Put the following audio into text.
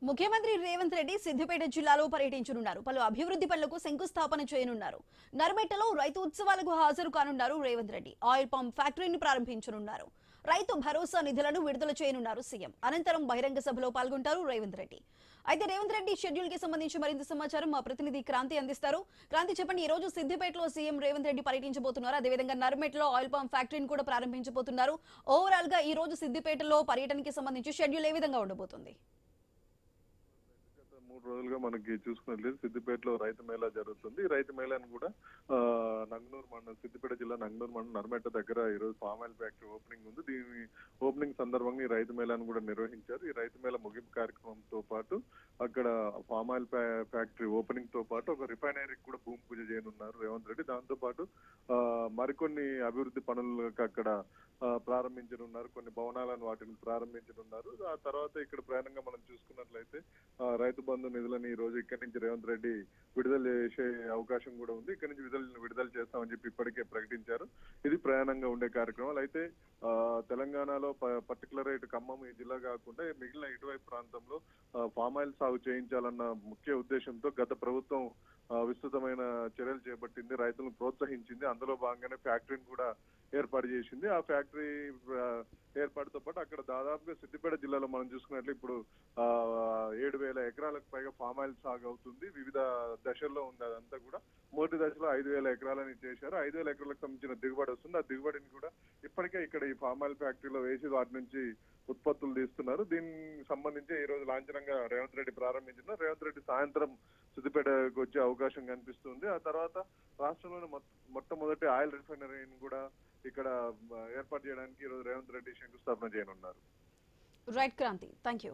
ముఖ్యమంత్రి రేవంత్ రెడ్డి సిద్దిపేట జిల్లాలో పర్యటించనున్నారు. పలు అభివృద్ధి పనులకు శంకుస్థాపన చేయనున్నారు. నర్మెట్టలో రైతు ఉత్సవాలకు హాజరు కానున్నారు రేవంత్ రెడ్డి. ఆయిల్ పంప్ ఫ్యాక్టరీని ప్రారంభించనున్నారు. రైతు భరోసా నిధులను విడుదల చేయనున్నారు సీఎం. అనంతరం బహిరంగ సభలో పాల్గొంటారు రేవంత్ రెడ్డి. అయితే రేవంత్ రెడ్డి షెడ్యూల్ కి సంబంధించి మరింత సమాచారం మా ప్రతినిధి క్రాంతి అందిస్తారు. క్రాంతి, చెప్పండి, ఈ రోజు సిద్దిపేటలో సీఎం రేవంత్ రెడ్డి పర్యటించబోతున్నారు. అదేవిధంగా నర్మెట్లో ఆయిల్ పంప్ ఫ్యాక్టరీని కూడా ప్రారంభించబోతున్నారు. ఓవరాల్ గా ఈ రోజు సిద్దిపేటలో పర్యటనకి సంబంధించి షెడ్యూల్ ఏ విధంగా ఉండబోతుంది? 3 రోజులుగా మనకి చూసుకున్నట్లేదు సిద్దిపేటలో రైతు మేళా జరుగుతుంది. రైతు మేళాను కూడా నంగనూరు మండలం, సిద్దిపేట జిల్లా నంగనూరు మండలం నర్మెట్ట దగ్గర ఈరోజు పామ్ ఆయిల్ ఫ్యాక్టరీ ఓపెనింగ్ ఉంది. దీని ఓపెనింగ్ సందర్భంగా ఈ రైతు మేళాను కూడా నిర్వహించారు. ఈ రైతు మేళా ముగింపు కార్యక్రమంతో పాటు అక్కడ పామ్ ఆయిల్ ఫ్యాక్టరీ ఓపెనింగ్ తో పాటు ఒక రిఫైనరీకి కూడా భూమి పూజ చేయనున్నారు రేవంత్ రెడ్డి. దాంతో పాటు మరికొన్ని అభివృద్ధి పనులకు అక్కడ ప్రారంభించనున్నారు. కొన్ని భవనాలను వాటిని ప్రారంభించనున్నారు. ఆ తర్వాత ఇక్కడ ప్రయాణంగా మనం చూసుకున్నట్లయితే రైతు బంధు నిధులని ఈ రోజు ఇక్కడి నుంచి రేవంత్ రెడ్డి విడుదల చేసే అవకాశం కూడా ఉంది. ఇక్కడి నుంచి విడుదల చేస్తామని చెప్పి ఇప్పటికే ప్రకటించారు. ఇది ప్రయాణంగా ఉండే కార్యక్రమాలు. అయితే తెలంగాణలో పర్టికులర్ ఇటు ఖమ్మం ఈ జిల్లా కాకుండా మిగిలిన ఇటువైపు ప్రాంతంలో ఫామ్ ఆయిల్ సాగు చేయించాలన్న ముఖ్య ఉద్దేశంతో గత ప్రభుత్వం విస్తృతమైన చర్యలు చేపట్టింది, రైతులను ప్రోత్సహించింది. అందులో భాగంగానే ఫ్యాక్టరీని కూడా ఏర్పాటు చేసింది. ఆ ఫ్యాక్టరీ ఏర్పాటుతో పాటు అక్కడ దాదాపుగా సిద్దిపేట జిల్లాలో మనం చూసుకున్నట్లు ఇప్పుడు 7,000 ఎకరాలకు పైగా ఫామ్ ఆయిల్ సాగు అవుతుంది. వివిధ దశల్లో ఉంది. అదంతా కూడా మొదటి దశలో 5,000 ఎకరాలని చేశారు. 5,000 ఎకరాలకు సంబంధించిన దిగుబడి వస్తుంది. ఆ దిగుబడిని కూడా ఇప్పటికే ఇక్కడ ఈ ఫామ్ ఆయిల్ ఫ్యాక్టరీలో వేసి వాటి నుంచి ఉత్పత్తులు తీస్తున్నారు. దీనికి సంబంధించి ఈ రోజు లాంఛనంగా రేవంత్ రెడ్డి ప్రారంభించిన రేవంత్ రెడ్డి సాయంత్రం సిద్దిపేటకు వచ్చే అవకాశం కనిపిస్తుంది. ఆ తర్వాత రాష్ట్రంలోని మొట్టమొదటి ఆయిల్ రిఫైనరీని కూడా ఇక్కడ ఏర్పాటు చేయడానికి ఈ రోజు రేవంత్ రెడ్డి శంకుస్థాపన చేయనున్నారు. Right Kranti, thank you.